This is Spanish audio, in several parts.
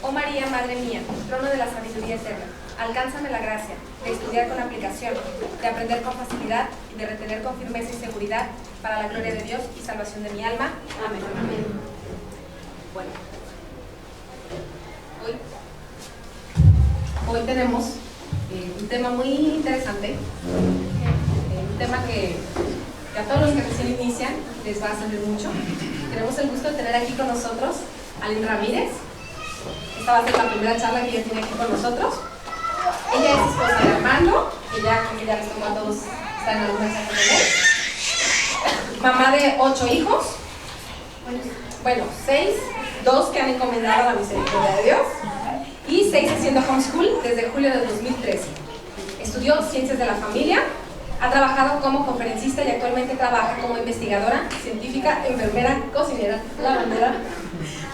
Oh María, Madre mía, trono de la sabiduría eterna, alcánzame la gracia de estudiar con aplicación, de aprender con facilidad y de retener con firmeza y seguridad para la gloria de Dios y salvación de mi alma. Amén. Amén. Bueno, hoy tenemos un tema muy interesante, un tema que a todos los que recién inician les va a servir mucho. Tenemos el gusto de tener aquí con nosotros a Aline Ramírez. Esta va a ser la primera charla que ella tiene aquí con nosotros. Ella es esposa de Armando, que ya les tocó a todos estar en algún mensaje de él. Mamá de 8 hijos. Bueno, 6, 2 que han encomendado a la misericordia de Dios y 6 haciendo homeschool desde julio de 2013. Estudió Ciencias de la Familia, ha trabajado como conferencista y actualmente trabaja como investigadora, científica, enfermera, cocinera, lavandera,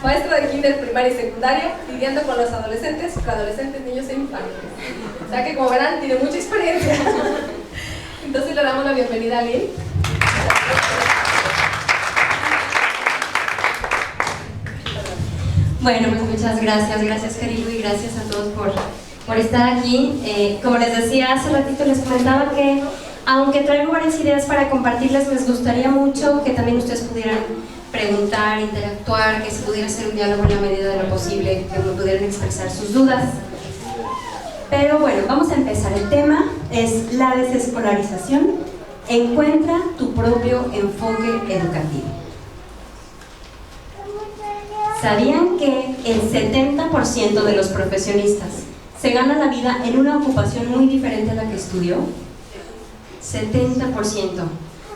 maestra de kinder, primaria y secundaria, lidiando con los adolescentes, preadolescentes, niños e infantes. O sea que, como verán, tiene mucha experiencia. Entonces le damos la bienvenida a Aline. Bueno, pues muchas gracias Carilu, y gracias a todos por estar aquí. Como les decía hace ratito, les comentaba que aunque traigo varias ideas para compartirles, me gustaría mucho que también ustedes pudieran preguntar, interactuar, que se pudiera hacer un diálogo en la medida de lo posible, que me pudieran expresar sus dudas. Pero bueno, vamos a empezar. El tema es la desescolarización. Encuentra tu propio enfoque educativo. ¿Sabían que el 70% de los profesionistas se gana la vida en una ocupación muy diferente a la que estudió? 70%.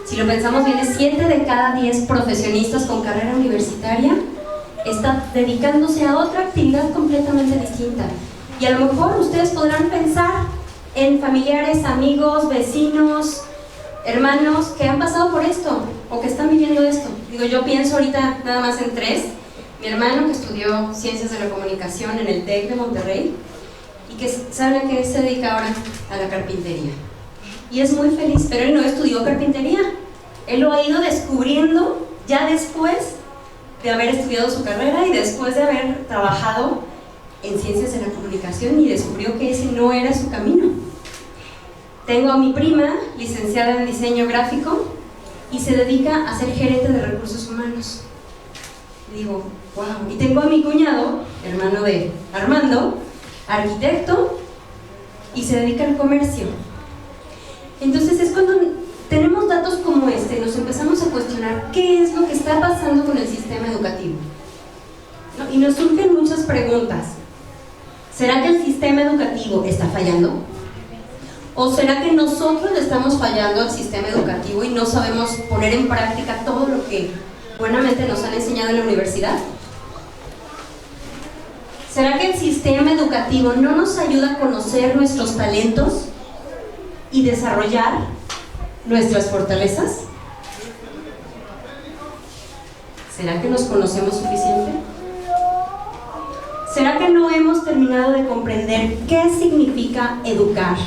Si lo pensamos bien, es 7 de cada 10 profesionistas con carrera universitaria están dedicándose a otra actividad completamente distinta. Y a lo mejor ustedes podrán pensar en familiares, amigos, vecinos, hermanos que han pasado por esto o que están viviendo esto. Digo, yo pienso ahorita nada más en 3. Mi hermano, que estudió Ciencias de la Comunicación en el TEC de Monterrey y que saben que se dedica ahora a la carpintería. Y es muy feliz, pero él no estudió carpintería. Él lo ha ido descubriendo ya después de haber estudiado su carrera y después de haber trabajado en Ciencias de la Comunicación, y descubrió que ese no era su camino. Tengo a mi prima, licenciada en diseño gráfico, y se dedica a ser gerente de recursos humanos. Y digo, wow. Y tengo a mi cuñado, hermano de Armando, arquitecto, y se dedica al comercio. Entonces es cuando tenemos datos como este, nos empezamos a cuestionar qué es lo que está pasando con el sistema educativo, ¿no? Y nos surgen muchas preguntas. ¿Será que el sistema educativo está fallando? ¿O será que nosotros le estamos fallando al sistema educativo y no sabemos poner en práctica todo lo que buenamente nos han enseñado en la universidad? ¿Será que el sistema educativo no nos ayuda a conocer nuestros talentos y desarrollar nuestras fortalezas? ¿Será que nos conocemos suficiente? ¿Será que no hemos terminado de comprender qué significa educar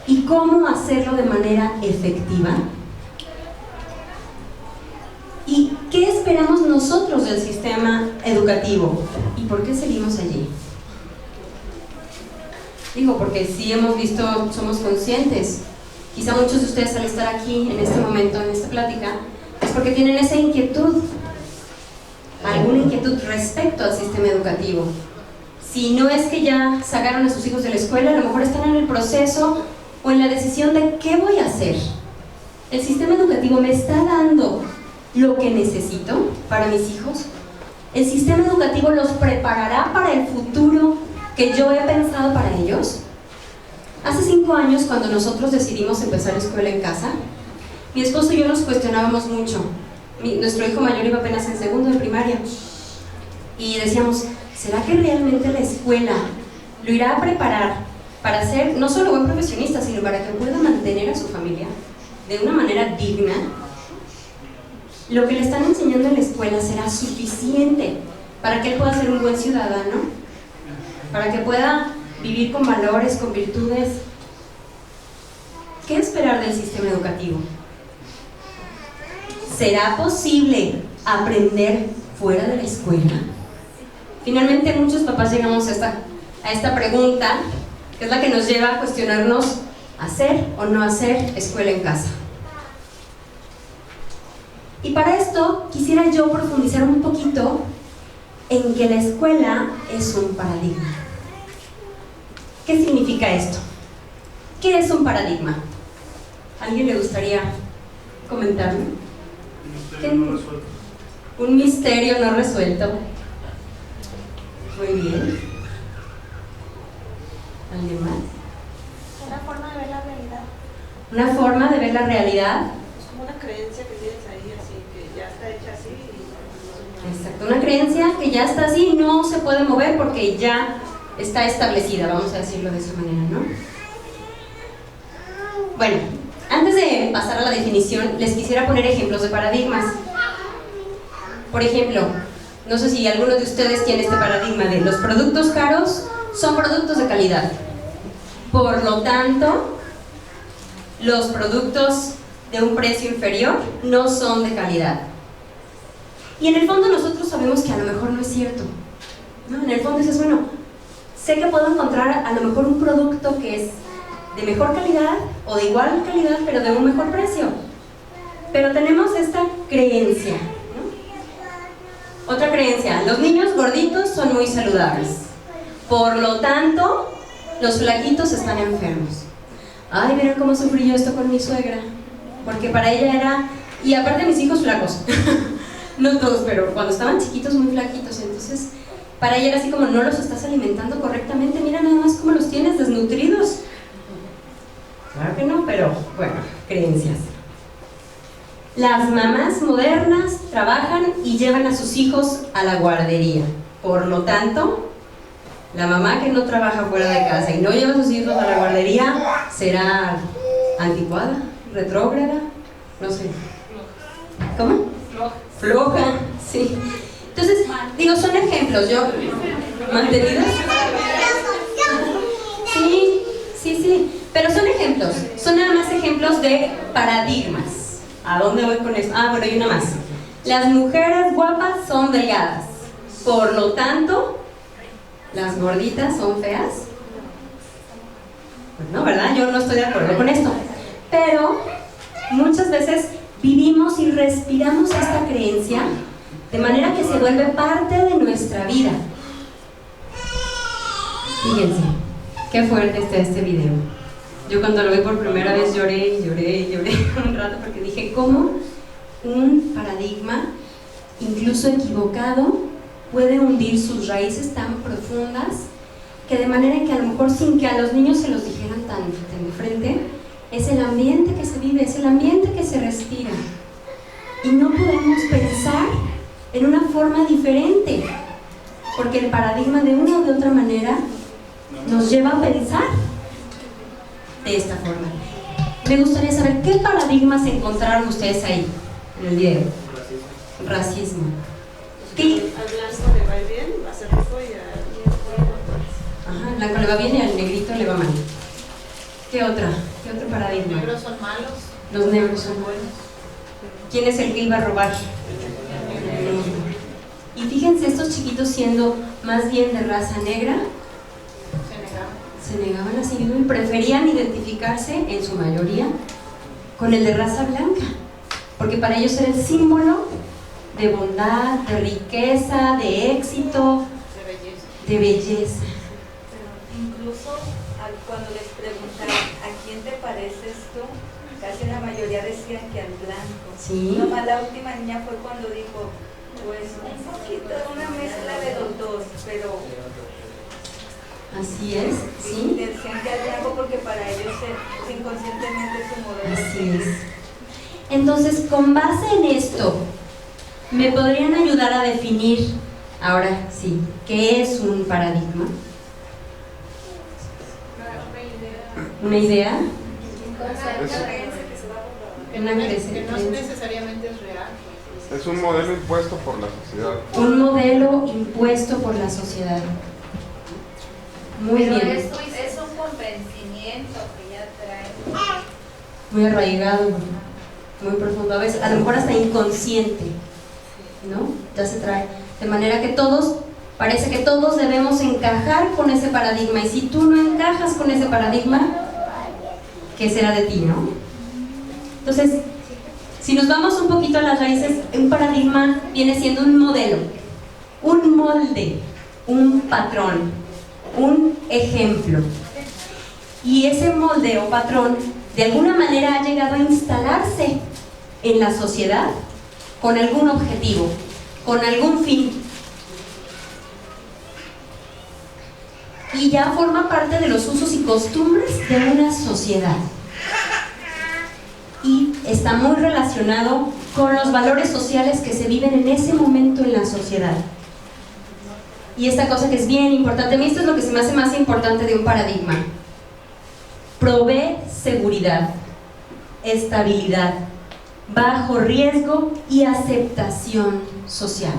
y cómo hacerlo de manera efectiva? ¿Y qué esperamos nosotros del sistema educativo? ¿Y por qué seguimos allí? Digo, porque sí hemos visto, somos conscientes. Quizá muchos de ustedes al estar aquí en este momento, en esta plática, es porque tienen esa inquietud, alguna inquietud respecto al sistema educativo. Si no es que ya sacaron a sus hijos de la escuela, a lo mejor están en el proceso o en la decisión de qué voy a hacer. ¿El sistema educativo me está dando lo que necesito para mis hijos? ¿El sistema educativo los preparará para el futuro que yo he pensado para ellos? Hace 5 años, cuando nosotros decidimos empezar escuela en casa, mi esposo y yo nos cuestionábamos mucho. Nuestro hijo mayor iba apenas en segundo de primaria y decíamos, ¿será que realmente la escuela lo irá a preparar para ser no solo buen profesionista, sino para que pueda mantener a su familia de una manera digna? ¿Lo que le están enseñando en la escuela será suficiente para que él pueda ser un buen ciudadano? ¿Para que pueda vivir con valores, con virtudes? ¿Qué esperar del sistema educativo? ¿Será posible aprender fuera de la escuela? Finalmente muchos papás llegamos a esta pregunta, que es la que nos lleva a cuestionarnos hacer o no hacer escuela en casa. Y para esto quisiera yo profundizar un poquito en que la escuela es un paradigma. ¿Qué significa esto? ¿Qué es un paradigma? ¿A alguien le gustaría comentarme? Un misterio no resuelto. Muy bien. ¿Alguien más? Una forma de ver la realidad. Una forma de ver la realidad. Es como una creencia que tienes ahí, así, que ya está hecha así. Exacto, una creencia que ya está así y no se puede mover porque ya está establecida, vamos a decirlo de esa manera, ¿no? Bueno, antes de pasar a la definición, les quisiera poner ejemplos de paradigmas. Por ejemplo, no sé si alguno de ustedes tiene este paradigma de los productos caros son productos de calidad. Por lo tanto, los productos de un precio inferior no son de calidad. Y en el fondo nosotros sabemos que a lo mejor no es cierto, ¿no? En el fondo dices, bueno, sé que puedo encontrar a lo mejor un producto que es de mejor calidad o de igual calidad, pero de un mejor precio. Pero tenemos esta creencia, ¿no? Otra creencia, los niños gorditos son muy saludables. Por lo tanto, los flaquitos están enfermos. Ay, miren cómo sufrí yo esto con mi suegra. Porque para ella era... Y aparte mis hijos flacos. No todos, pero cuando estaban chiquitos muy flaquitos. Entonces, para ella era así como, no los estás alimentando correctamente. Mira nada más cómo los tienes desnutridos. Claro que no, pero bueno, creencias. Las mamás modernas trabajan y llevan a sus hijos a la guardería. Por lo tanto, la mamá que no trabaja fuera de casa y no lleva a sus hijos a la guardería será anticuada, retrógrada, no sé. ¿Cómo? Floja, sí. Entonces, digo, son ejemplos. ¿Yo? ¿Mantenidos? Sí. Pero son ejemplos. Son nada más ejemplos de paradigmas. ¿A dónde voy con esto? Ah, bueno, hay una más. Las mujeres guapas son delgadas. Por lo tanto, ¿las gorditas son feas? Pues no, ¿verdad? Yo no estoy de acuerdo con esto. Pero muchas veces vivimos y respiramos esta creencia de manera que se vuelve parte de nuestra vida. Fíjense, qué fuerte está este video. Yo cuando lo vi por primera vez lloré un rato porque dije, ¿cómo un paradigma, incluso equivocado, puede hundir sus raíces tan profundas que de manera en que a lo mejor sin que a los niños se los dijeran tan de frente, es el ambiente que se vive, es el ambiente que se respira y no podemos pensar en una forma diferente porque el paradigma de una o de otra manera nos lleva a pensar de esta forma. Me gustaría saber qué paradigmas encontraron ustedes ahí en el video. Racismo. ¿Qué? Al blanco le va bien, va a ser rico y Ajá, al blanco le va bien y al negrito le va mal. ¿Qué otro paradigma? Los negros son malos. Los negros son buenos. ¿Quién es el que iba a robar? Y fíjense, estos chiquitos siendo más bien de raza negra, se negaban a seguirlo y preferían identificarse, en su mayoría, con el de raza blanca, porque para ellos era el símbolo de bondad, de riqueza, de éxito, de belleza. Incluso cuando les preguntaban ¿a quién te pareces tú? Casi la mayoría decían que al blanco. Sí. Nomás la última niña fue cuando dijo, pues un poquito de una mezcla de los dos, pero Así es, ¿sí? decían que al blanco porque para ellos inconscientemente su modelo. Así es. Entonces, con base en esto, ¿me podrían ayudar a definir, ahora sí, qué es un paradigma? ¿Una idea? Que no es necesariamente es real. Es un modelo impuesto por la sociedad. Un modelo impuesto por la sociedad. Muy Pero bien. es un convencimiento que ya trae. Muy arraigado, muy profundo, a veces, a lo mejor hasta inconsciente, ¿no? Ya se trae. De manera que todos Parece que todos debemos encajar con ese paradigma, y si tú no encajas con ese paradigma, ¿qué será de ti, no? Entonces, si nos vamos un poquito a las raíces, un paradigma viene siendo un modelo, un molde, un patrón, un ejemplo. Y ese molde o patrón de alguna manera ha llegado a instalarse en la sociedad con algún objetivo, con algún fin. Y ya forma parte de los usos y costumbres de una sociedad. Y está muy relacionado con los valores sociales que se viven en ese momento en la sociedad. Y esta cosa que es bien importante, a mí esto es lo que se me hace más importante de un paradigma. Provee seguridad, estabilidad, bajo riesgo y aceptación social.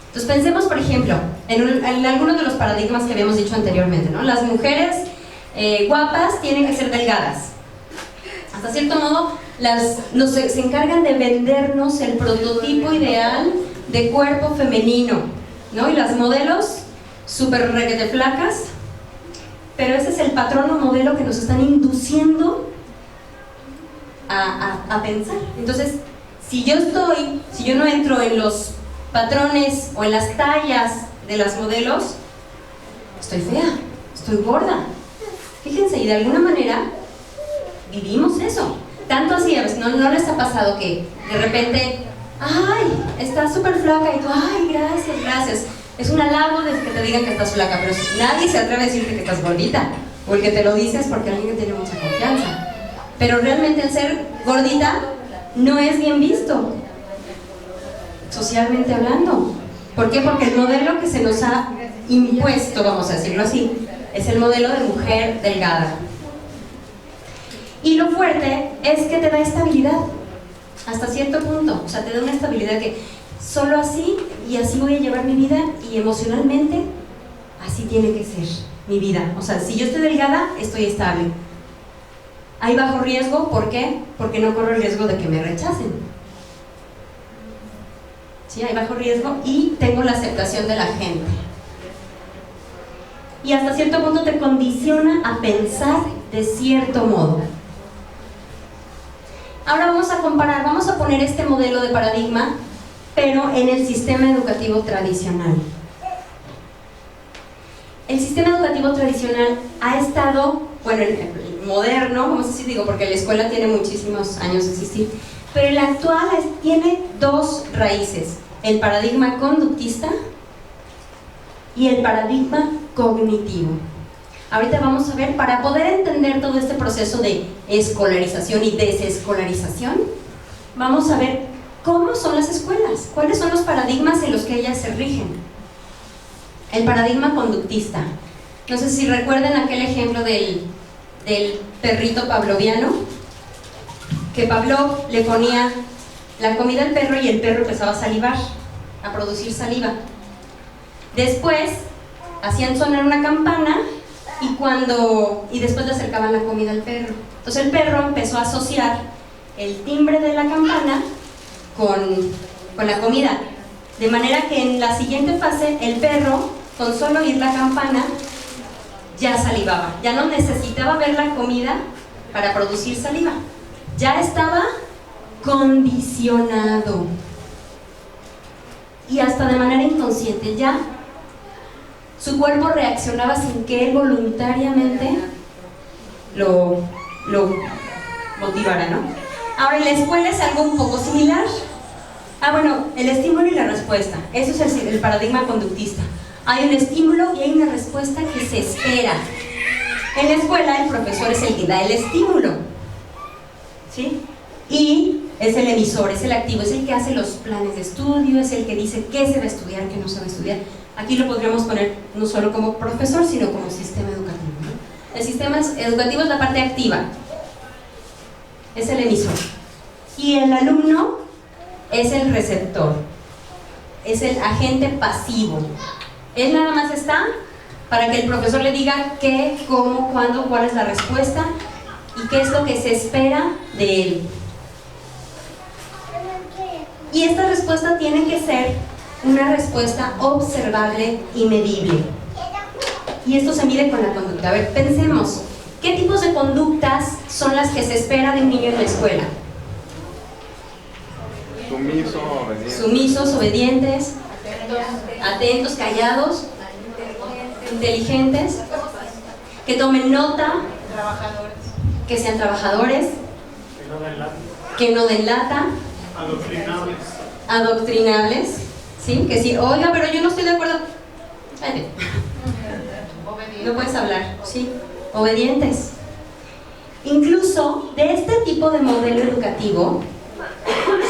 Entonces pensemos, por ejemplo, en algunos de los paradigmas que habíamos dicho anteriormente, ¿no? Las mujeres guapas tienen que ser delgadas. Hasta cierto modo, se encargan de vendernos el prototipo ideal de cuerpo femenino, ¿no? Y las modelos súper requete flacas, pero ese es el patrón o modelo que nos están induciendo a pensar. Entonces, si yo no entro en los patrones o en las tallas de las modelos, estoy fea, estoy gorda. Fíjense, y de alguna manera vivimos eso. Tanto así, a veces no les ha pasado que de repente, ay, estás súper flaca, y tú, ay, gracias, gracias. Es un halago de que te digan que estás flaca, pero nadie se atreve a decirte que estás gordita, o el que te lo dices porque alguien tiene mucha confianza. Pero realmente el ser gordita no es bien visto, socialmente hablando. ¿Por qué? Porque el modelo que se nos ha impuesto, vamos a decirlo así, es el modelo de mujer delgada. Y lo fuerte es que te da estabilidad, hasta cierto punto. O sea, te da una estabilidad que solo así, y así voy a llevar mi vida, y emocionalmente así tiene que ser mi vida. O sea, si yo estoy delgada, estoy estable. Hay bajo riesgo, ¿por qué? Porque no corro el riesgo de que me rechacen. Sí, hay bajo riesgo y tengo la aceptación de la gente. Y hasta cierto punto te condiciona a pensar de cierto modo. Ahora vamos a comparar, vamos a poner este modelo de paradigma, pero en el sistema educativo tradicional. El sistema educativo tradicional ha estado, bueno, el moderno, vamos a decir, digo, porque la escuela tiene muchísimos años de existir, pero el actual tiene dos raíces: el paradigma conductista y el paradigma cognitivo. Ahorita vamos a ver, para poder entender todo este proceso de escolarización y desescolarización, vamos a ver cómo son las escuelas, cuáles son los paradigmas en los que ellas se rigen. El paradigma conductista. No sé si recuerdan aquel ejemplo del perrito pavloviano, que Pavlov le ponía la comida al perro y el perro empezaba a salivar, a producir saliva. Después hacían sonar una campana y después le acercaban la comida al perro. Entonces el perro empezó a asociar el timbre de la campana con la comida, de manera que en la siguiente fase el perro, con solo oír la campana, ya salivaba, ya no necesitaba ver la comida para producir saliva, ya estaba condicionado, y hasta de manera inconsciente ya su cuerpo reaccionaba sin que él voluntariamente lo motivara, ¿no? Ahora en la escuela es algo un poco similar. Bueno, el estímulo y la respuesta, eso es el paradigma conductista. Hay un estímulo y hay una respuesta que se espera. En la escuela el profesor es el que da el estímulo, ¿sí? Y es el emisor, es el activo, es el que hace los planes de estudio, es el que dice qué se va a estudiar, qué no se va a estudiar. Aquí lo podríamos poner no solo como profesor, sino como sistema educativo, ¿no? El sistema educativo es la parte activa, es el emisor. Y el alumno es el receptor, es el agente pasivo. Él nada más está para que el profesor le diga qué, cómo, cuándo, cuál es la respuesta y qué es lo que se espera de él. Y esta respuesta tiene que ser una respuesta observable y medible. Y esto se mide con la conducta. A ver, pensemos, ¿qué tipos de conductas son las que se espera de un niño en la escuela? Sumisos, obedientes, atentos, callados, inteligentes, que tomen nota, que sean trabajadores, que no den lata, adoctrinables, ¿sí? Que sí, oiga, pero yo no estoy de acuerdo. No puedes hablar, ¿sí? Obedientes. Incluso de este tipo de modelo educativo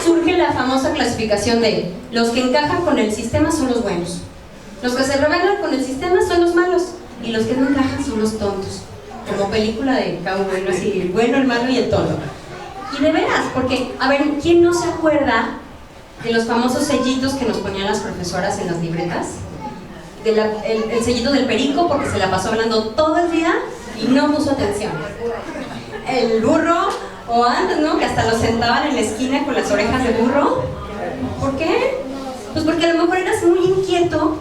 surge la famosa clasificación de los que encajan con el sistema son los buenos, los que se rebelan con el sistema son los malos y los que no encajan son los tontos, como película de cowboy, ¿no? Así, el bueno, el malo y el tonto. Y de veras, porque, a ver, ¿quién no se acuerda de los famosos sellitos que nos ponían las profesoras en las libretas? El sellito del perico, porque se la pasó hablando todo el día y no puso atención. El burro, o antes, ¿no? Que hasta lo sentaban en la esquina con las orejas de burro. ¿Por qué? Pues porque a lo mejor eras muy inquieto,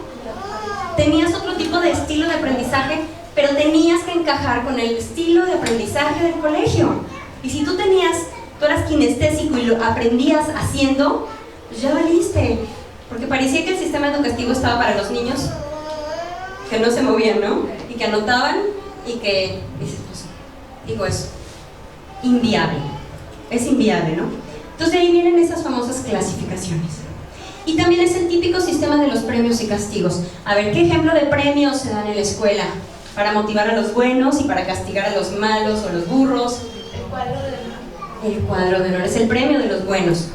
tenías otro tipo de estilo de aprendizaje, pero tenías que encajar con el estilo de aprendizaje del colegio. Y si tú eras kinestésico y lo aprendías haciendo, pues ya valiste. Porque parecía que el sistema educativo estaba para los niños que no se movían, ¿no? Y que anotaban y que, dices, pues, digo eso, inviable. Es inviable, ¿no? Entonces de ahí vienen esas famosas clasificaciones. Y también es el típico sistema de los premios y castigos. A ver, ¿qué ejemplo de premios se dan en la escuela? Para motivar a los buenos y para castigar a los malos o los burros. El cuadro de honor. El cuadro de honor es el premio de los buenos.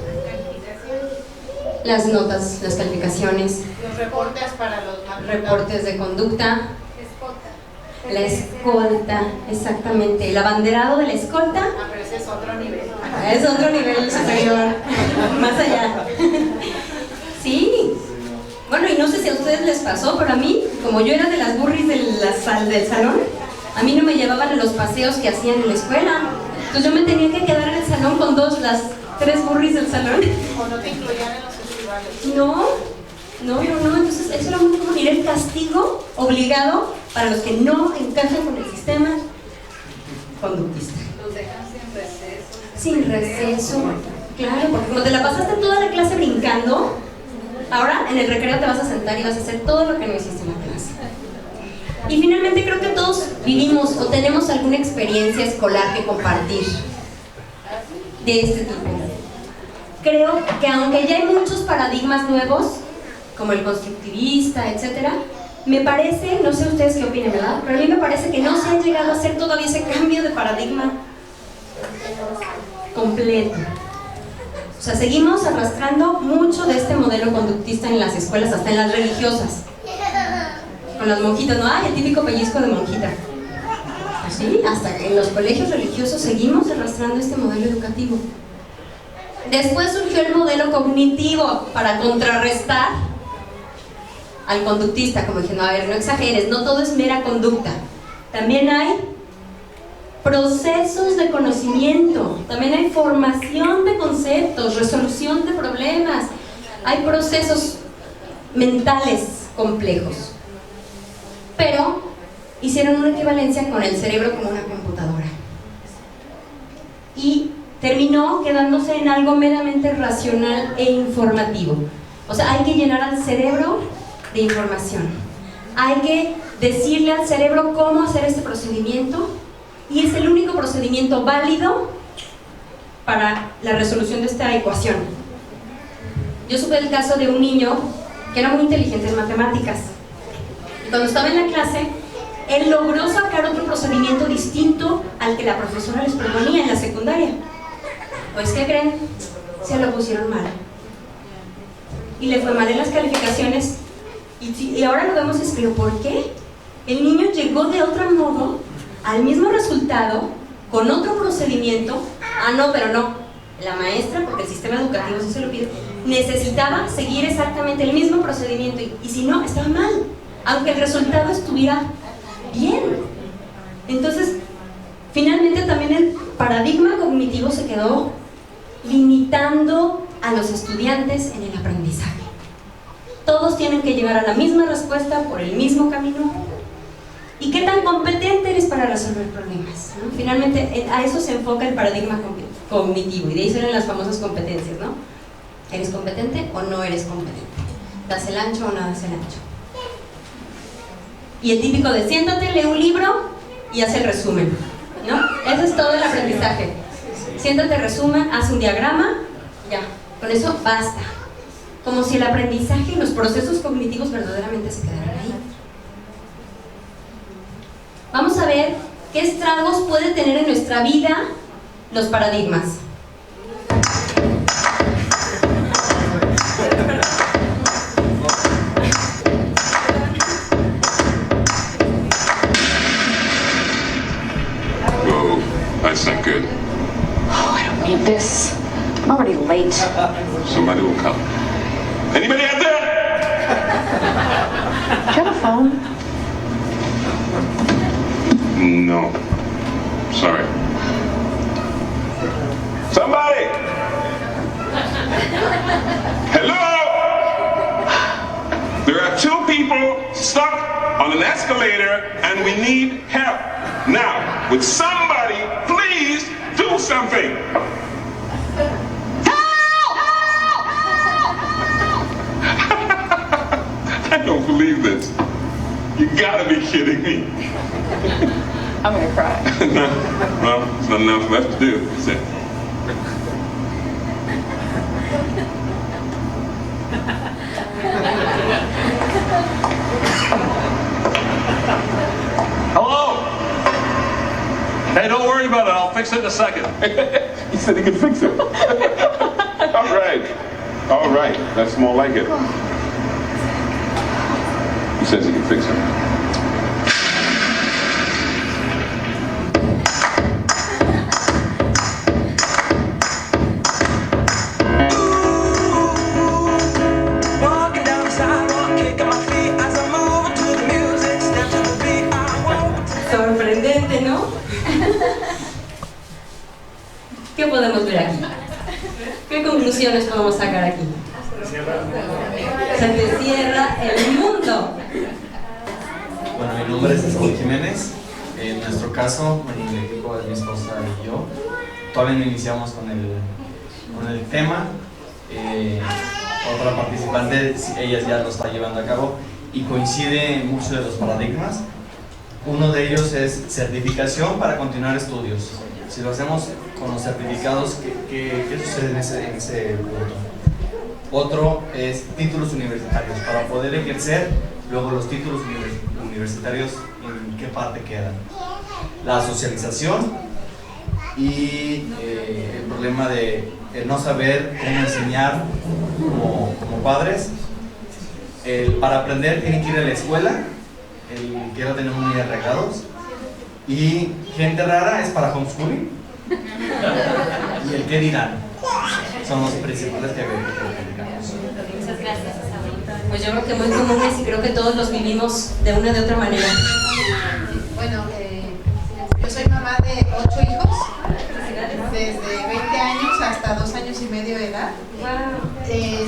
Las notas, las calificaciones. Los reportes para los malos. Reportes de conducta. Escolta. La escolta, exactamente. El abanderado de la escolta. Ah, pero ese es otro nivel. Es otro nivel superior, más allá. Sí. Bueno, y no sé si a ustedes les pasó, pero a mí, como yo era de las burris del salón, a mí no me llevaban a los paseos que hacían en la escuela. Entonces yo me tenía que quedar en el salón con las 3 burris del salón. O no te incluían en los festivales. No, entonces eso era muy común. Era el castigo obligado para los que no encajan con el sistema conductista. Los dejan sin receso. Sin receso, claro, porque como te la pasaste toda la clase brincando, ahora en el recreo te vas a sentar y vas a hacer todo lo que no hiciste en la clase. Y finalmente creo que todos vivimos o tenemos alguna experiencia escolar que compartir de este tipo. Creo que aunque ya hay muchos paradigmas nuevos, como el constructivista, etcétera, me parece, no sé ustedes qué opinan, ¿verdad? Pero a mí me parece que no se ha llegado a hacer todavía ese cambio de paradigma completo. O sea, seguimos arrastrando mucho de este modelo conductista en las escuelas, hasta en las religiosas. Con las monjitas, ¿no? ¡Ay, el típico pellizco de monjita! Sí, hasta en los colegios religiosos seguimos arrastrando este modelo educativo. Después surgió el modelo cognitivo para contrarrestar al conductista, como diciendo, a ver, no exageres, no todo es mera conducta. También hay procesos de conocimiento, también hay formación de conceptos, resolución de problemas, hay procesos mentales complejos. Pero hicieron una equivalencia con el cerebro como una computadora. Y terminó quedándose en algo meramente racional e informativo. O sea, hay que llenar al cerebro de información. Hay que decirle al cerebro cómo hacer este procedimiento y es el único procedimiento válido para la resolución de esta ecuación. Yo supe el caso de un niño que era muy inteligente en matemáticas. Y cuando estaba en la clase, él logró sacar otro procedimiento distinto al que la profesora les proponía en la secundaria. Pues, ¿qué creen? Se lo pusieron mal. Y le fue mal en las calificaciones. Y ahora lo vemos, pero ¿por qué? El niño llegó de otro modo al mismo resultado, con otro procedimiento. Ah, no, pero no. La maestra, porque el sistema educativo sí se lo pide, necesitaba seguir exactamente el mismo procedimiento. Y si no, estaba mal, aunque el resultado estuviera bien. Entonces, finalmente también el paradigma cognitivo se quedó limitando a los estudiantes en el aprendizaje. todos tienen que llegar a la misma respuesta por el mismo camino. ¿Y qué tan competente eres para resolver problemas? ¿No? Finalmente, a eso se enfoca el paradigma cognitivo, y de ahí salen las famosas competencias, ¿no? ¿Eres competente o no eres competente? ¿Das el ancho o no das el ancho? Y el típico de siéntate, lee un libro y haz el resumen, ¿no? Eso es todo el aprendizaje. Siéntate, resumen, haz un diagrama, ya, con eso basta. Como si el aprendizaje y los procesos cognitivos verdaderamente se quedaran ahí. Vamos a ver qué estragos puede tener en nuestra vida los paradigmas. Whoa, that's not good. Oh, I don't need this. I'm already late. Somebody will come. Anybody out there? Do you have a phone? No. Sorry. Somebody! Hello? There are 2 people stuck on an escalator and we need help. Now, would somebody please do something? I don't believe this. You gotta be kidding me. I'm gonna cry. No, well, there's nothing else left to do. That's it. Hello? Hey, don't worry about it. I'll fix it in a second. He said he could fix it. All right. All right. That's more like it. He says he can fix it. Sorprendente, ¿no? ¿Qué podemos ver aquí? ¿Qué conclusiones podemos sacar aquí? Se te cierra el mundo. Bueno, mi nombre es Saúl Jiménez. En nuestro caso, en el equipo de mi esposa y yo, todavía no iniciamos con el tema. Otra participante, ella ya lo está llevando a cabo y coincide en muchos de los paradigmas. Uno de ellos es certificación para continuar estudios. Si lo hacemos con los certificados, ¿qué sucede en ese punto? Otro es títulos universitarios. Para poder ejercer, luego los títulos universitarios, ¿en qué parte quedan? La socialización y el problema de no saber cómo enseñar como padres. Para aprender tienen que ir a la escuela. El que lo tenemos muy arreglados, y gente rara es para homeschooling, y el que dirán son los principales que platicamos. Muchas gracias, pues yo creo que muy comunes y creo que todos los vivimos de una de otra manera. Bueno, yo soy mamá de 8 hijos, desde 20 años hasta 2 años y medio de edad.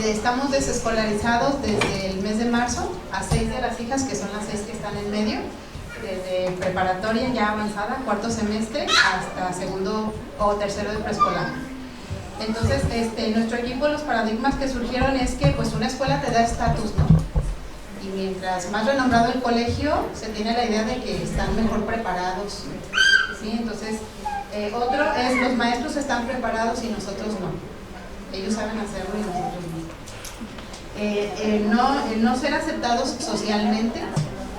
Estamos desescolarizados desde el mes de marzo a 6 de las hijas, que son las 6 que están en medio, desde preparatoria ya avanzada, 4º semestre, hasta 2º o 3º de preescolar. Entonces, nuestro equipo, los paradigmas que surgieron es que pues una escuela te da estatus, ¿no? Y mientras más renombrado el colegio, se tiene la idea de que están mejor preparados, ¿sí? Entonces, otro es los maestros están preparados y nosotros no. Ellos saben hacerlo y nosotros no. El no ser aceptados socialmente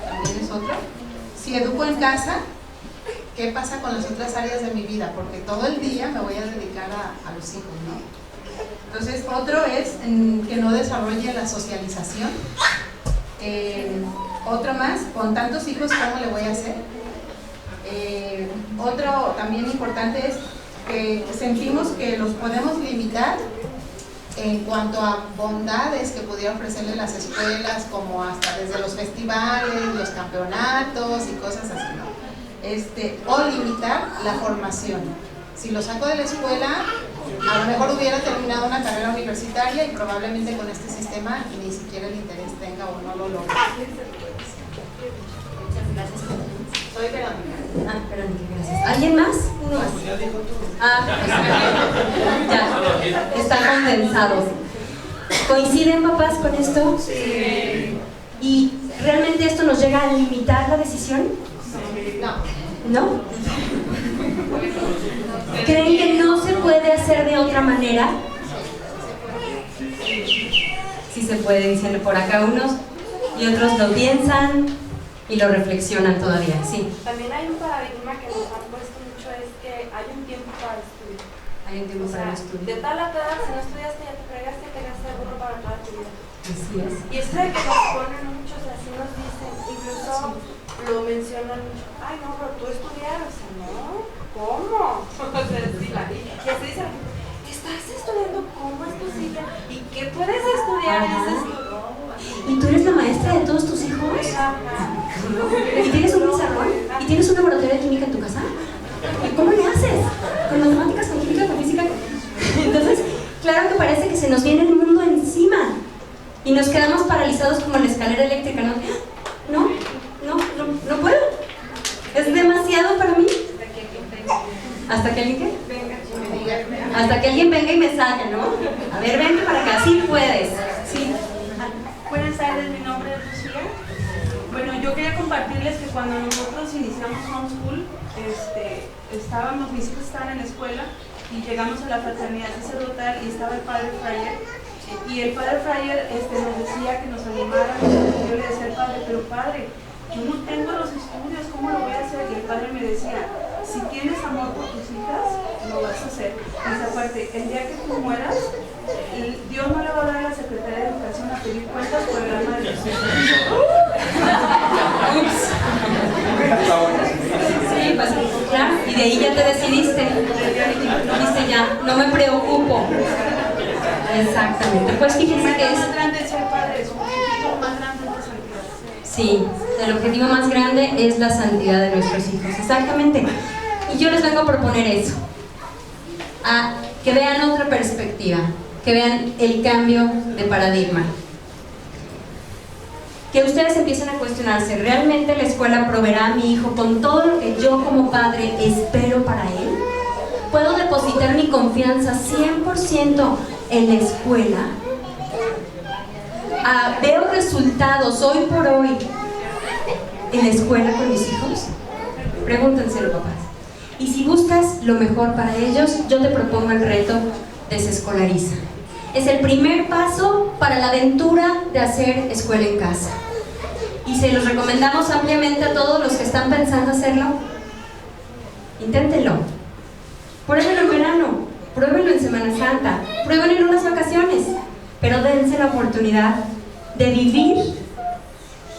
también es otro. Si educo en casa, ¿qué pasa con las otras áreas de mi vida? Porque todo el día me voy a dedicar a los hijos, ¿no? Entonces, otro es que no desarrolle la socialización. Otro más, con tantos hijos, ¿cómo le voy a hacer? Otro también importante es que sentimos que los podemos limitar en cuanto a bondades que pudiera ofrecerle las escuelas, como hasta desde los festivales, los campeonatos y cosas así, ¿no? O limitar la formación. Si lo saco de la escuela, A lo mejor hubiera terminado una carrera universitaria y probablemente con este sistema ni siquiera el interés tenga o no lo logre. Muchas gracias. Soy Verónica. Verónica, gracias. ¿Alguien más? Uno más. Ya, está condensado. ¿Coinciden, papás, con esto? Sí. ¿Y realmente esto nos llega a limitar la decisión? No. ¿No? ¿Creen que no se puede hacer de otra manera? Sí se puede, dicen por acá unos, y otros lo piensan y lo reflexionan todavía, sí. También hay un paradigma que nos han puesto mucho, es que hay un tiempo para estudiar. Hay un tiempo para el estudio. De tal a tal, si no estudiaste ya te fregaste, te gastas el burro para toda tu vida. Así es. Y esto de que nos ponen muchos, así nos dicen, incluso lo mencionan mucho, ay no, pero tú estudiar, o sea, no, ¿cómo? O sea, sí, y así dicen, ¿estás estudiando? ¿Cómo es posible? ¿Y qué puedes estudiar? ¿Y tú eres la maestra de todos tus hijos? ¿Y tienes un pizarrón? ¿Y tienes un laboratorio de química en tu casa? ¿Y cómo le haces? ¿Con matemáticas, con química, con física? Entonces, claro que parece que se nos viene el mundo encima y nos quedamos paralizados como la escalera eléctrica, ¿no? No puedo. Es demasiado para mí. ¿Hasta que alguien qué? Hasta que alguien venga y me saque, ¿no? A ver, vente para acá, sí puedes. Sí. Buenas tardes, mi nombre es Lucía. Bueno, yo quería compartirles que cuando nosotros iniciamos homeschool, mis hijos estaban en la escuela y llegamos a la fraternidad sacerdotal y estaba el padre Fryer. Y el padre Fryer nos decía que nos animáramos. Yo le decía al padre, pero padre, yo no tengo los estudios, ¿cómo lo voy a hacer? Y el padre me decía, si tienes amor por tus hijas, lo vas a hacer. Esa parte, el día que tú mueras, Dios no le va a dar a la Secretaría de Educación a pedir cuentas por el alma de tus hijos. Sí, pues claro, y de ahí ya te decidiste. Dijiste ya, no me preocupo. Exactamente. Pues fíjense que es... más grande es ser padre, es un objetivo más grande es la santidad. Sí, el objetivo más grande es la santidad de nuestros hijos. Exactamente. Y yo les vengo a proponer eso. A que vean otra perspectiva, que vean el cambio de paradigma. Que ustedes empiecen a cuestionarse, ¿realmente la escuela proveerá a mi hijo con todo lo que yo como padre espero para él? ¿Puedo depositar mi confianza 100% en la escuela? ¿Veo resultados hoy por hoy en la escuela con mis hijos? Pregúntenselo, papás. Y si buscas lo mejor para ellos, yo te propongo el reto Desescolariza. Es el primer paso para la aventura de hacer escuela en casa. Y se los recomendamos ampliamente a todos los que están pensando hacerlo. Inténtenlo. Pruébenlo en verano, pruébenlo en Semana Santa, pruébenlo en unas vacaciones, pero dense la oportunidad de vivir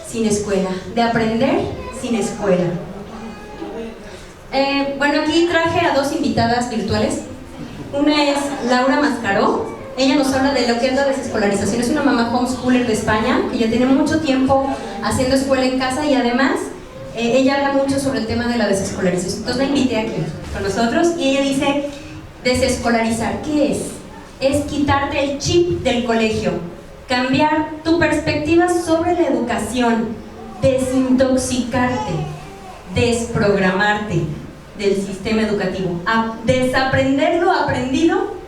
sin escuela, de aprender sin escuela. Bueno, aquí traje a dos invitadas virtuales. Una es Laura Mascaró. Ella nos habla de lo que es la desescolarización. Es una mamá homeschooler de España que ya tiene mucho tiempo haciendo escuela en casa y además ella habla mucho sobre el tema de la desescolarización. Entonces la invité aquí con nosotros y ella dice: desescolarizar, ¿qué es? Es quitarte el chip del colegio, cambiar tu perspectiva sobre la educación, desintoxicarte, desprogramarte del sistema educativo, desaprender lo aprendido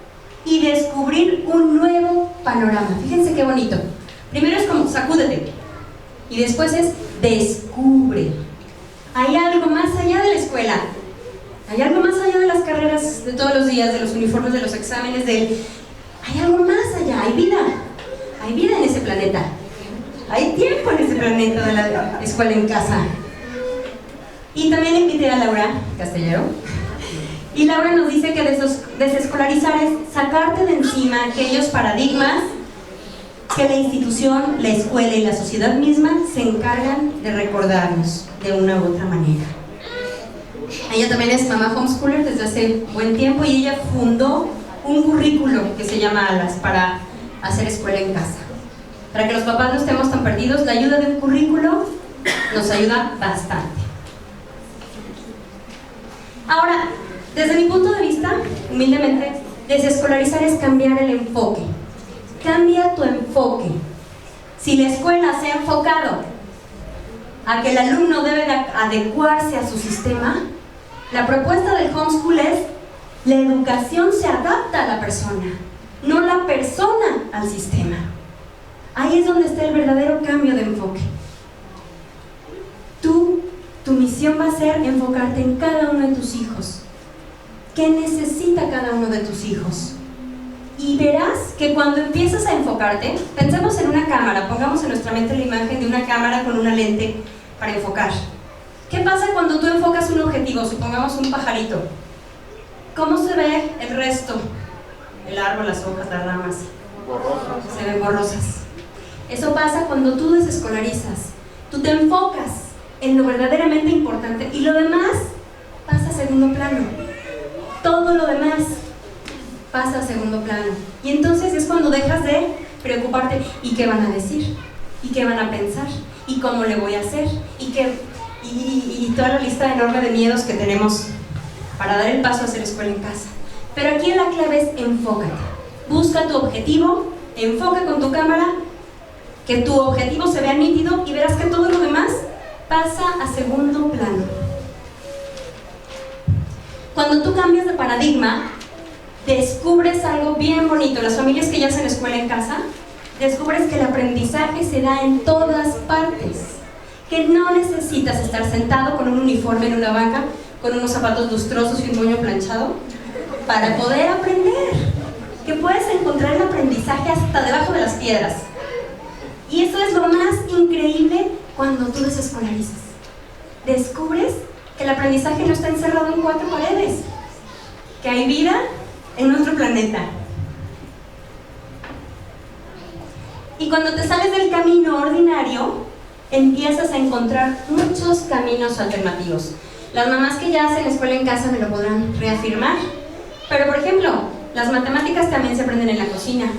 y descubrir un nuevo panorama. Fíjense qué bonito. Primero es como sacúdete y después es descubre. Hay algo más allá de la escuela, hay algo más allá de las carreras de todos los días, de los uniformes, de los exámenes, hay algo más allá, hay vida en ese planeta, hay tiempo en ese planeta de la escuela en casa. Y también invité a Laura Castellero. Y Laura nos dice que desescolarizar es sacarte de encima aquellos paradigmas que la institución, la escuela y la sociedad misma se encargan de recordarnos de una u otra manera. Ella también es mamá homeschooler desde hace buen tiempo y ella fundó un currículo que se llama ALAS para hacer escuela en casa. Para que los papás no estemos tan perdidos, la ayuda de un currículo nos ayuda bastante. Ahora, desde mi punto de vista, humildemente, Desescolarizar es cambiar el enfoque. Cambia tu enfoque. Si la escuela se ha enfocado a que el alumno debe de adecuarse a su sistema, la propuesta del homeschool es: la educación se adapta a la persona, no la persona al sistema. Ahí es donde está el verdadero cambio de enfoque. Tu misión va a ser enfocarte en cada uno de tus hijos. ¿Qué necesita cada uno de tus hijos? Y verás que cuando empiezas a enfocarte, pensemos en una cámara, pongamos en nuestra mente la imagen de una cámara con una lente para enfocar. ¿Qué pasa cuando tú enfocas un objetivo? Supongamos un pajarito. ¿Cómo se ve el resto? El árbol, las hojas, las ramas. Borrosas. Se ven borrosas. Eso pasa cuando tú desescolarizas. Tú te enfocas en lo verdaderamente importante y lo demás pasa a segundo plano. Todo lo demás pasa a segundo plano. Y entonces es cuando dejas de preocuparte. ¿Y qué van a decir? ¿Y qué van a pensar? ¿Y cómo le voy a hacer? Y toda la lista enorme de miedos que tenemos para dar el paso a hacer escuela en casa. Pero aquí la clave es enfócate. Busca tu objetivo, enfoca con tu cámara, que tu objetivo se vea nítido y verás que todo lo demás pasa a segundo plano. Cuando tú cambias de paradigma, descubres algo bien bonito. Las familias que ya hacen escuela en casa, descubres que el aprendizaje se da en todas partes, que no necesitas estar sentado con un uniforme en una banca, con unos zapatos lustrosos y un moño planchado para poder aprender, que puedes encontrar el aprendizaje hasta debajo de las piedras. Y eso es lo más increíble cuando tú desescolarizas. Descubres que el aprendizaje no está encerrado en 4 paredes, que hay vida en nuestro planeta. Y cuando te sales del camino ordinario, empiezas a encontrar muchos caminos alternativos. Las mamás que ya hacen escuela en casa me lo podrán reafirmar. Pero por ejemplo, las matemáticas también se aprenden en la cocina.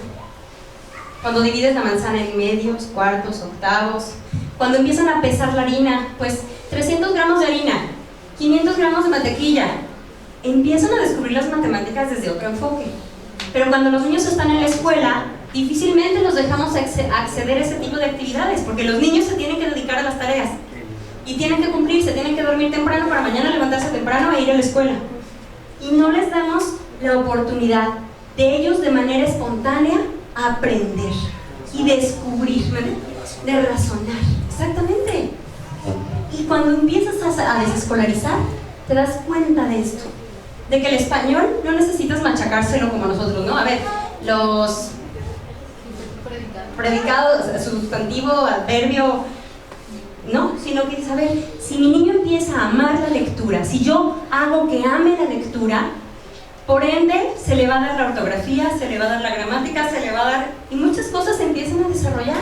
Cuando divides la manzana en medios, cuartos, octavos. Cuando empiezan a pesar la harina, pues 300 gramos de harina, 500 gramos de mantequilla. Empiezan a descubrir las matemáticas desde otro enfoque. Pero cuando los niños están en la escuela, difícilmente los dejamos acceder a ese tipo de actividades, porque los niños se tienen que dedicar a las tareas y tienen que cumplir, se tienen que dormir temprano para mañana levantarse temprano e ir a la escuela. Y no les damos la oportunidad de ellos de manera espontánea aprender y descubrir, de razonar. Exactamente. Y cuando empiezas a desescolarizar, te das cuenta de esto, de que el español no necesitas machacárselo como nosotros, ¿no? A ver, los predicados, sustantivo, adverbio, no, sino que dices, a ver, si mi niño empieza a amar la lectura, si yo hago que ame la lectura, por ende se le va a dar la ortografía, se le va a dar la gramática, se le va a dar, y muchas cosas se empiezan a desarrollar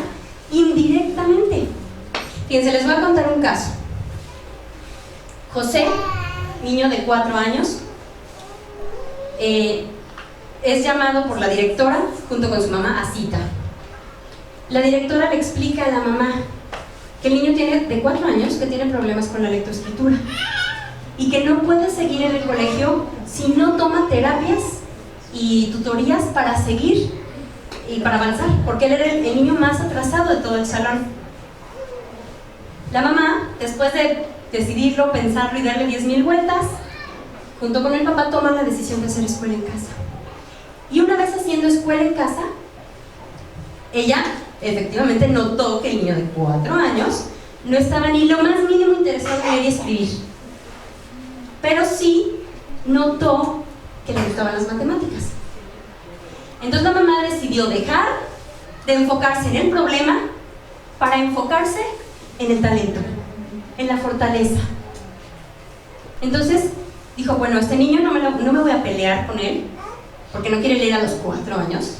indirectamente. Fíjense, les voy a contar un caso. José, niño de 4 años, es llamado por la directora junto con su mamá a cita. La directora le explica a la mamá que el niño de 4 años que tiene problemas con la lectoescritura y que no puede seguir en el colegio si no toma terapias y tutorías para seguir y para avanzar, porque él era el niño más atrasado de todo el salón. La mamá, después de decidirlo, pensarlo y darle 10,000 vueltas, junto con el papá toma la decisión de hacer escuela en casa. Y una vez haciendo escuela en casa, ella efectivamente notó que el niño de 4 años no estaba ni lo más mínimo interesado en leer y escribir, pero sí notó que le gustaban las matemáticas. Entonces la mamá decidió dejar de enfocarse en el problema para enfocarse en el talento, en la fortaleza. Entonces dijo, bueno, este niño no me voy a pelear con él porque no quiere leer a los 4 años.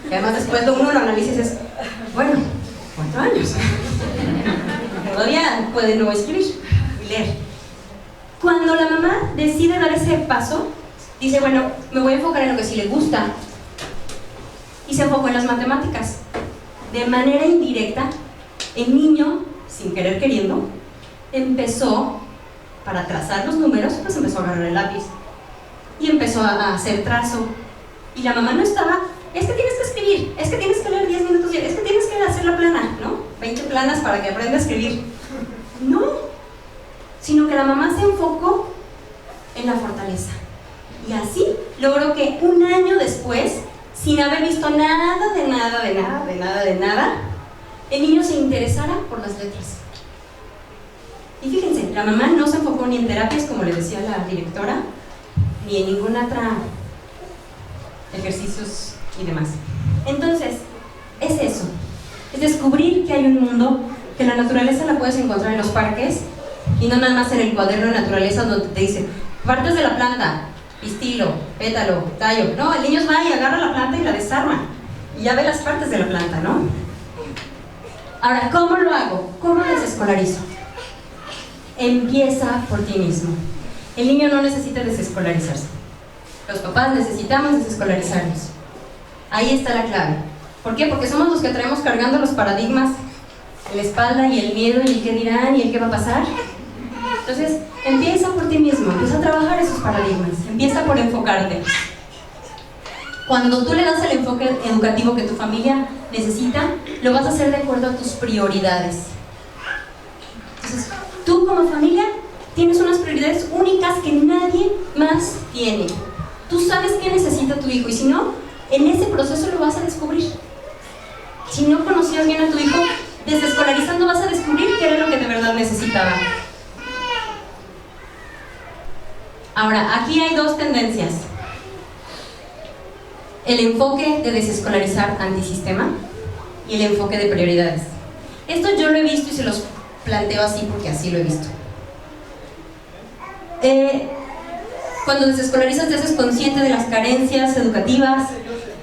Y además después uno lo analiza y dices, bueno, 4 años. Todavía puede no escribir y leer. Cuando la mamá decide dar ese paso, dice, bueno, me voy a enfocar en lo que sí le gusta. Y se enfocó en las matemáticas. De manera indirecta, el niño, sin querer queriendo, empezó, para trazar los números, pues empezó a agarrar el lápiz. Y empezó a hacer trazo. Y la mamá no estaba, es que tienes que escribir, es que tienes que leer 10 minutos diarios, es que tienes que hacer la plana, ¿no? 20 planas para que aprenda a escribir. No, sino que la mamá se enfocó en la fortaleza. Y así logró que un año después, sin haber visto nada, el niño se interesara por las letras. Y fíjense, la mamá no se enfocó ni en terapias, como le decía la directora, ni en ninguna otra ejercicios y demás. Entonces, es eso, es descubrir que hay un mundo, que la naturaleza la puedes encontrar en los parques y no nada más en el cuaderno de naturaleza donde te dice partes de la planta, pistilo, pétalo, tallo. No, el niño va y agarra la planta y la desarma y ya ve las partes de la planta, ¿no? Ahora, ¿cómo lo hago? ¿Cómo desescolarizo? Empieza por ti mismo. El niño no necesita desescolarizarse. Los papás necesitamos desescolarizarnos. Ahí está la clave. ¿Por qué? Porque somos los que traemos cargando los paradigmas en la espalda y el miedo y el qué dirán y el qué va a pasar. Entonces, empieza por ti mismo, empieza a trabajar esos paradigmas, empieza por enfocarte. Cuando tú le das el enfoque educativo que tu familia necesita, lo vas a hacer de acuerdo a tus prioridades. Entonces, tú como familia tienes unas prioridades únicas que nadie más tiene. Tú sabes qué necesita tu hijo y si no, en ese proceso lo vas a descubrir. Si no conocías bien a tu hijo, desescolarizando vas a descubrir qué era lo que de verdad necesitaba. Ahora, aquí hay dos tendencias. El enfoque de desescolarizar antisistema y el enfoque de prioridades. Esto yo lo he visto y se los planteo así porque así lo he visto. Cuando desescolarizas te haces consciente de las carencias educativas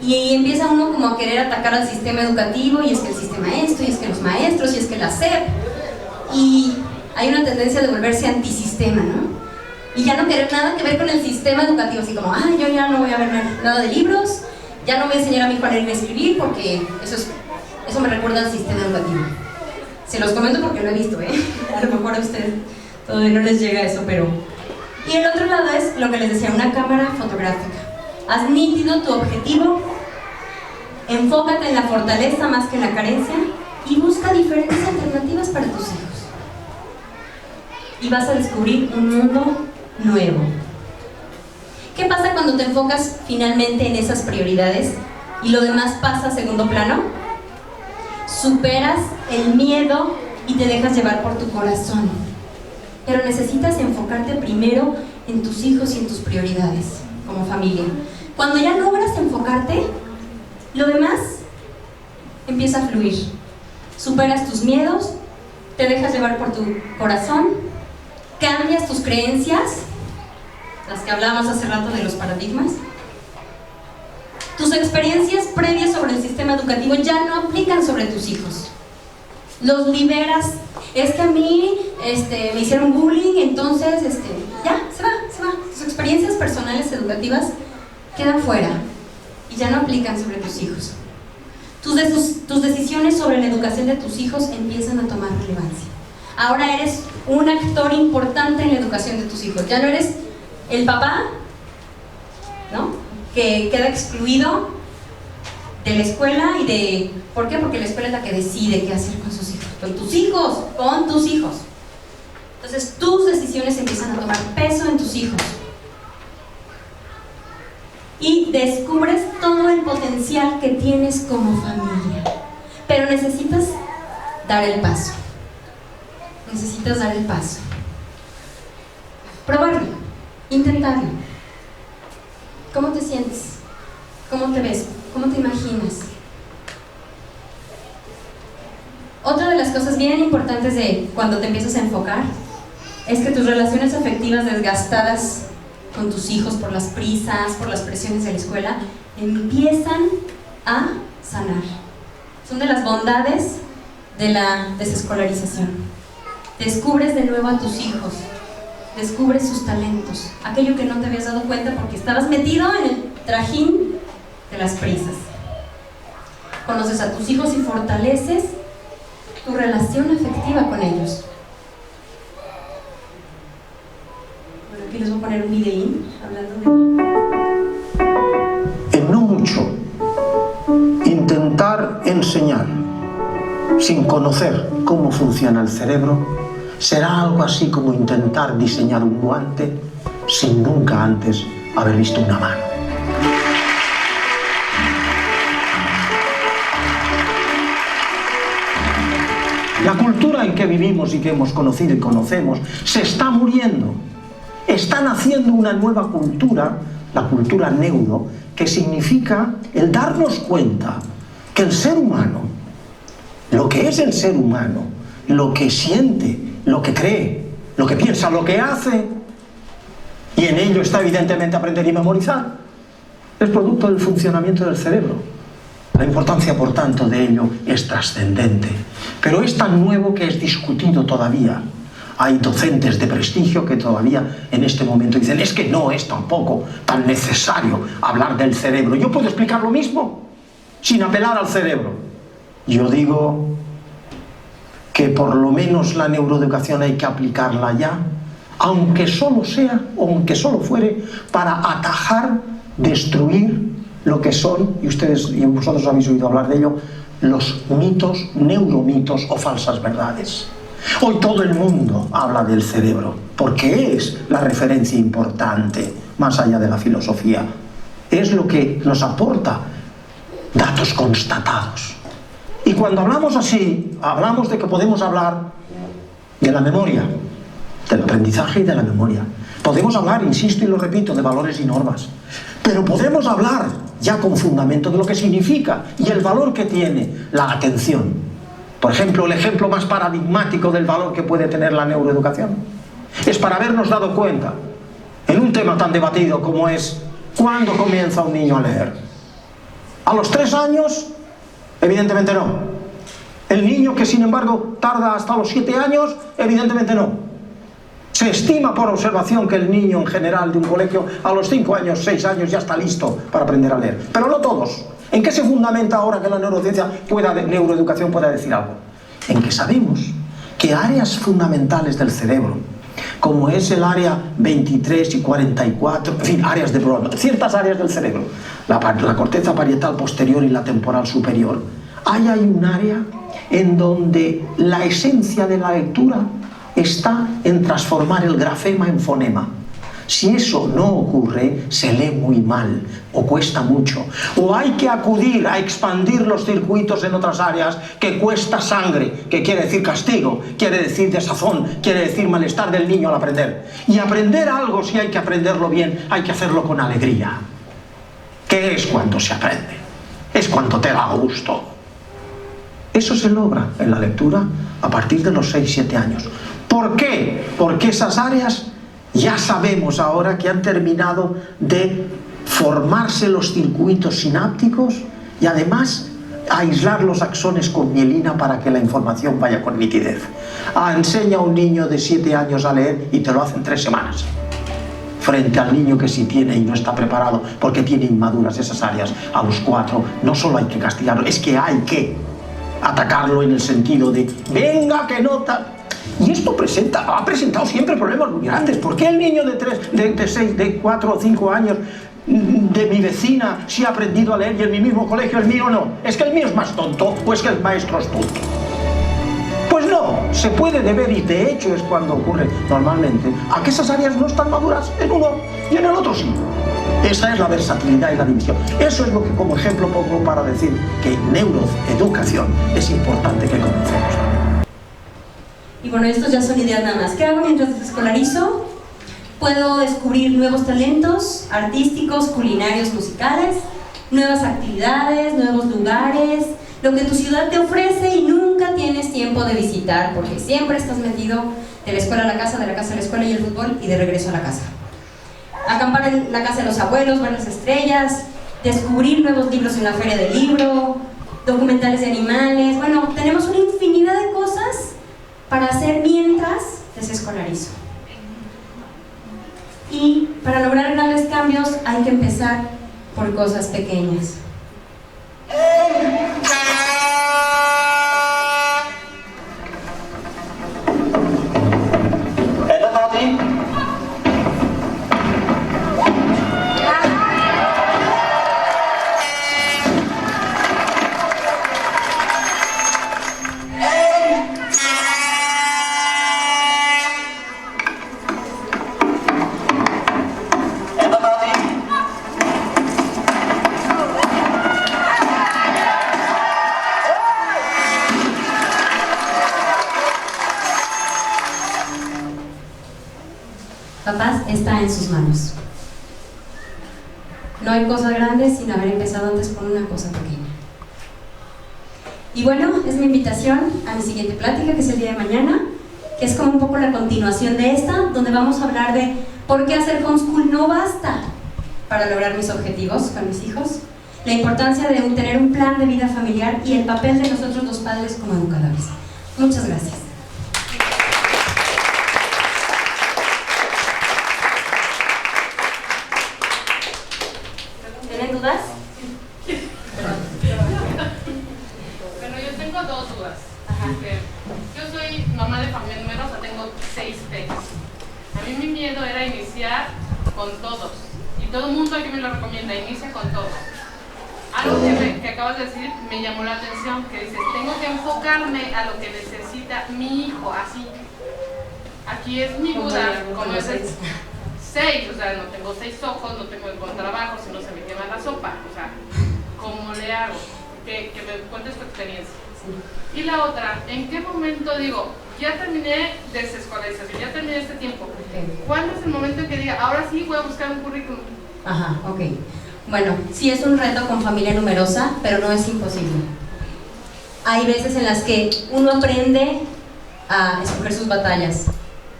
y empieza uno como a querer atacar al sistema educativo y es que el sistema esto, y es que los maestros, y es que la SEP, y hay una tendencia de volverse antisistema, ¿no? Y ya no querer nada que ver con el sistema educativo, así como, yo ya no voy a ver nada de libros, ya no voy a enseñar a mi hijo a leer y a escribir porque eso me recuerda al sistema educativo. Se los comento porque lo he visto, a lo mejor a ustedes todavía no les llega eso, pero... Y el otro lado es lo que les decía, una cámara fotográfica. Haz nítido tu objetivo, enfócate en la fortaleza más que en la carencia y busca diferentes alternativas para tus hijos. Y vas a descubrir un mundo nuevo. ¿Qué pasa cuando te enfocas finalmente en esas prioridades y lo demás pasa a segundo plano? Superas el miedo y te dejas llevar por tu corazón. Pero necesitas enfocarte primero en tus hijos y en tus prioridades como familia. Cuando ya logras enfocarte, lo demás empieza a fluir. Superas tus miedos, te dejas llevar por tu corazón, cambias tus creencias, las que hablábamos hace rato de los paradigmas. Tus experiencias previas sobre el sistema educativo ya no aplican sobre tus hijos. Los liberas. Es que a mí me hicieron bullying, entonces ya, se va. Tus experiencias personales educativas quedan fuera y ya no aplican sobre tus hijos. Tus decisiones sobre la educación de tus hijos empiezan a tomar relevancia. Ahora eres un actor importante en la educación de tus hijos. Ya no eres el papá, ¿no?, que queda excluido de la escuela y de... ¿Por qué? Porque la escuela es la que decide qué hacer con sus hijos. Con tus hijos. Entonces tus decisiones empiezan a tomar peso en tus hijos. Y descubres todo el potencial que tienes como familia. Pero necesitas dar el paso. Probarlo, intentarlo. ¿Cómo te sientes? ¿Cómo te ves? ¿Cómo te imaginas? Otra de las cosas bien importantes de cuando te empiezas a enfocar es que tus relaciones afectivas desgastadas con tus hijos por las prisas, por las presiones de la escuela, empiezan a sanar. Son de las bondades de la desescolarización. Descubres de nuevo a tus hijos, descubres sus talentos, aquello que no te habías dado cuenta porque estabas metido en el trajín de las prisas. Conoces a tus hijos y fortaleces tu relación afectiva con ellos. Bueno, aquí les voy a poner un videín hablando de... En un sin conocer cómo funciona el cerebro, será algo así como intentar diseñar un guante sin nunca antes haber visto una mano. La cultura en que vivimos y que hemos conocido y conocemos se está muriendo. Está naciendo una nueva cultura, la cultura neuro, que significa el darnos cuenta que el ser humano, lo que es el ser humano, lo que siente, lo que cree, lo que piensa, lo que hace, y en ello está evidentemente aprender y memorizar, es producto del funcionamiento del cerebro. La importancia, por tanto, de ello es trascendente, pero es tan nuevo que es discutido todavía. Hay docentes de prestigio que todavía en este momento dicen es que no es tampoco tan necesario hablar del cerebro. Yo puedo explicar lo mismo sin apelar al cerebro. Yo digo que por lo menos la neuroeducación hay que aplicarla ya, aunque solo sea, o aunque solo fuere, para atajar, destruir lo que son, y ustedes y vosotros habéis oído hablar de ello, los mitos, neuromitos o falsas verdades. Hoy todo el mundo habla del cerebro, porque es la referencia importante, más allá de la filosofía. Es lo que nos aporta datos constatados. Y cuando hablamos así, hablamos de que podemos hablar de la memoria, del aprendizaje y de la memoria. Podemos hablar, insisto y lo repito, de valores y normas. Pero podemos hablar ya con fundamento de lo que significa y el valor que tiene la atención. Por ejemplo, el ejemplo más paradigmático del valor que puede tener la neuroeducación es para habernos dado cuenta, en un tema tan debatido como es ¿cuándo comienza un niño a leer? ¿A los 3 años? Evidentemente no. ¿El niño que sin embargo tarda hasta los 7 años? Evidentemente no. Se estima por observación que el niño en general de un colegio a los 5 años, 6 años ya está listo para aprender a leer. Pero no todos. ¿En qué se fundamenta ahora que la neurociencia neuroeducación pueda decir algo? En que sabemos que áreas fundamentales del cerebro, como es el área 23 y 44, en fin, áreas de programa, ciertas áreas del cerebro, la corteza parietal posterior y la temporal superior, hay un área en donde la esencia de la lectura está en transformar el grafema en fonema. Si eso no ocurre, se lee muy mal o cuesta mucho. O hay que acudir a expandir los circuitos en otras áreas que cuesta sangre, que quiere decir castigo, quiere decir desazón, quiere decir malestar del niño al aprender. Y aprender algo, si hay que aprenderlo bien, hay que hacerlo con alegría. ¿Qué es cuando se aprende? Es cuando te da gusto. Eso se logra en la lectura a partir de los 6-7 años. ¿Por qué? Porque esas áreas ya sabemos ahora que han terminado de formarse los circuitos sinápticos y además aislar los axones con mielina para que la información vaya con nitidez. Enseña a un niño de 7 años a leer y te lo hace en 3 semanas. Frente al niño que sí tiene y no está preparado porque tiene inmaduras esas áreas, a los 4 no solo hay que castigarlo, es que hay que atacarlo en el sentido de venga que nota. Y esto ha presentado siempre problemas muy grandes. ¿Por qué el niño de 4 o 5 años de mi vecina sí ha aprendido a leer y en mi mismo colegio el mío no? ¿Es que el mío es más tonto o es que el maestro es tonto? Pues no, se puede deber, y de hecho es cuando ocurre normalmente, a que esas áreas no están maduras en uno y en el otro sí. Esa es la versatilidad y la división. Eso es lo que como ejemplo pongo para decir que en neuroeducación es importante que comencemos. Y bueno, estos ya son ideas nada más. ¿Qué hago mientras escolarizo? Puedo descubrir nuevos talentos artísticos, culinarios, musicales, nuevas actividades, nuevos lugares, lo que tu ciudad te ofrece y nunca tienes tiempo de visitar porque siempre estás metido de la escuela a la casa, de la casa a la escuela y el fútbol y de regreso a la casa. Acampar en la casa de los abuelos, ver las estrellas, descubrir nuevos libros en la feria del libro, documentales de animales. Bueno, tenemos una infinidad de cosas para hacer mientras desescolarizo. Y para lograr grandes cambios hay que empezar por cosas pequeñas. Papás, está en sus manos. No hay cosa grande sin haber empezado antes por una cosa pequeña. Y bueno, es mi invitación a mi siguiente plática, que es el día de mañana, que es como un poco la continuación de esta, donde vamos a hablar de por qué hacer homeschool no basta para lograr mis objetivos con mis hijos, la importancia de tener un plan de vida familiar y el papel de nosotros los padres como educadores. Muchas gracias. ¿Tienen dudas? Bueno, yo tengo dos dudas. Yo soy mamá de familia numerosa, tengo 6 peques. A mí mi miedo era iniciar con todos. Y todo el mundo aquí me lo recomienda, inicia con todos. Algo que acabas de decir me llamó la atención, que dices, tengo que enfocarme a lo que necesita mi hijo, así. Aquí es mi duda, como es el 6, o sea, no tengo 6 ojos, no tengo el contrabajo, si no se me quema la sopa, o sea, ¿cómo le hago? Que me cuentes tu experiencia. Y la otra, ¿en qué momento digo, ya terminé desescolarización, ya terminé este tiempo? ¿Cuándo es el momento en que diga, ahora sí voy a buscar un currículum? Ajá, ok. Bueno, sí es un reto con familia numerosa, pero no es imposible. Hay veces en las que uno aprende a escoger sus batallas.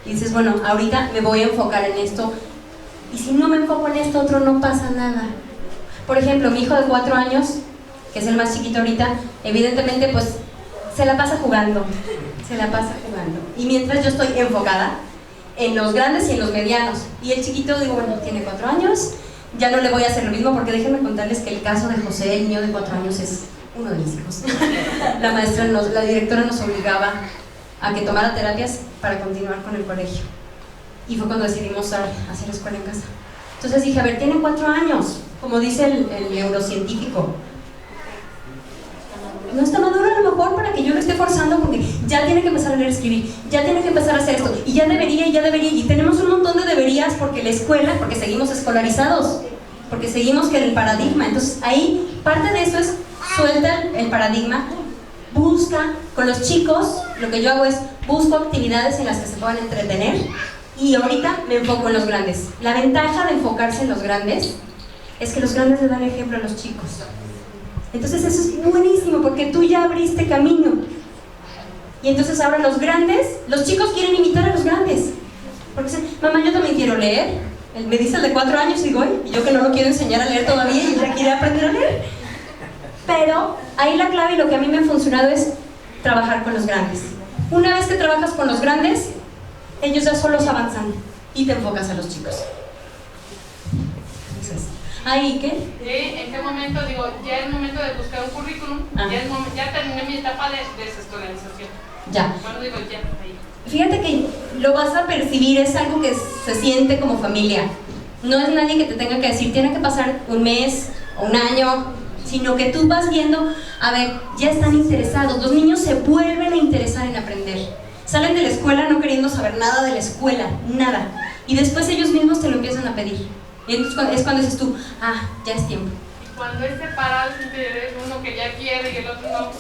Y dices, bueno, ahorita me voy a enfocar en esto. Y si no me enfoco en esto otro, no pasa nada. Por ejemplo, mi hijo de 4 años, que es el más chiquito ahorita, evidentemente pues se la pasa jugando. Y mientras yo estoy enfocada en los grandes y en los medianos. Y el chiquito, digo, bueno, tiene 4 años, ya no le voy a hacer lo mismo, porque déjenme contarles que el caso de José, el niño de 4 años, es uno de mis hijos. La directora nos obligaba a que tomara terapias para continuar con el colegio. Y fue cuando decidimos hacer escuela en casa. Entonces dije, a ver, tiene 4 años, como dice el neurocientífico. No está maduro a lo mejor para que yo lo esté forzando con que ya tiene que empezar a leer, escribir, ya tiene que empezar a hacer esto, y ya debería, y tenemos un montón de deberías porque la escuela, porque seguimos escolarizados, porque seguimos que el paradigma. Entonces ahí parte de eso es, suelta el paradigma, busca con los chicos, lo que yo hago es, busco actividades en las que se puedan entretener, y ahorita me enfoco en los grandes. La ventaja de enfocarse en los grandes es que los grandes le dan ejemplo a los chicos. Entonces eso es buenísimo, porque tú ya abriste camino. Y entonces ahora los grandes, los chicos quieren imitar a los grandes. Porque dicen, mamá, yo también quiero leer. Me dice el de 4 años y digo, y yo que no lo quiero enseñar a leer todavía y ya quiere aprender a leer. Pero ahí la clave y lo que a mí me ha funcionado es trabajar con los grandes. Una vez que trabajas con los grandes, ellos ya solos avanzan y te enfocas a los chicos. ¿Ahí qué? ¿En qué momento digo, ya es momento de buscar un currículum? Ya terminé mi etapa de desescolarización. Ya. ¿Cuándo digo ya? Ahí. Fíjate que lo vas a percibir, es algo que se siente como familia. No es nadie que te tenga que decir, tiene que pasar un mes o un año, sino que tú vas viendo, a ver, ya están interesados. Los niños se vuelven a interesar en aprender. Salen de la escuela no queriendo saber nada de la escuela, nada. Y después ellos mismos te lo empiezan a pedir. Y entonces es cuando dices tú, ya es tiempo. Y cuando es separado, es uno que ya quiere y el otro no,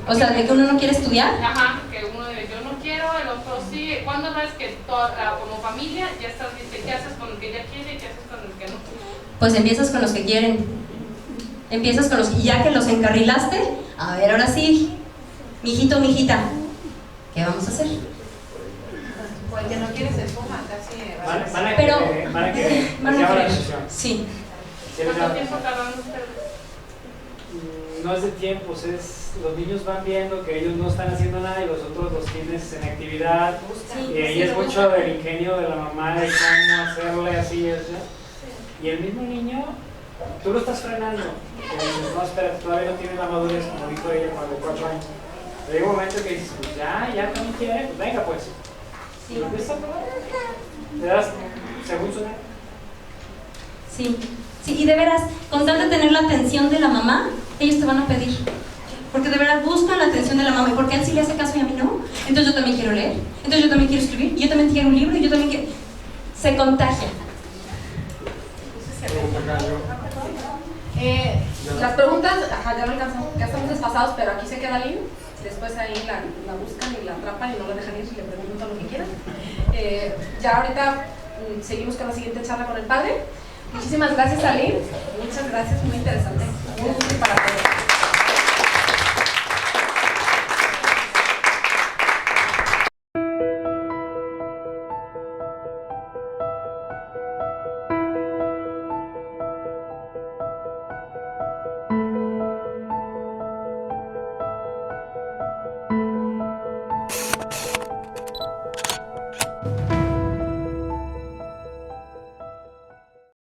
o sea, de que uno no quiere estudiar. Ajá, que uno de yo no quiero, el otro sí. ¿Cuándo sabes que como familia ya estás listo? ¿Qué haces con el que ya quiere y qué haces con el que no? Pues empiezas con los que quieren. Empiezas con los y ya que los encarrilaste, a ver, ahora sí, mijito, mijita, ¿qué vamos a hacer? O el que no quiere se esponja casi. Van a querer. Sí. ¿Cuánto tiempo tardan ustedes? No es de tiempos, los niños van viendo que ellos no están haciendo nada y los otros los tienes en actividad, y ahí es mucho del ingenio de la mamá de cómo hacerle así, y el mismo niño, tú lo estás frenando, y dices, no, espera, todavía no tiene la madurez, como dijo ella, cuando de 4 años. Pero hay un momento que dices, pues ya también quiere, pues venga pues. Sí. Y lo empiezas a probar. Te das según su edad. Sí, y de veras, con tal de tener la atención de la mamá, ellos te van a pedir. Porque de verdad buscan la atención de la mamá. ¿Y por qué a él sí le hace caso y a mí no? Entonces yo también quiero leer, entonces yo también quiero escribir, y yo también quiero un libro, y yo también quiero... Se contagia. Las preguntas, ya me alcanzamos, ya estamos desfasados, pero aquí se queda libre. después ahí la buscan y la atrapan y no la dejan ir y le preguntan lo que quieran. Ya ahorita seguimos con la siguiente charla con el padre. Muchísimas gracias, Aline. Muchas gracias, muy interesante. Muy útil para todos.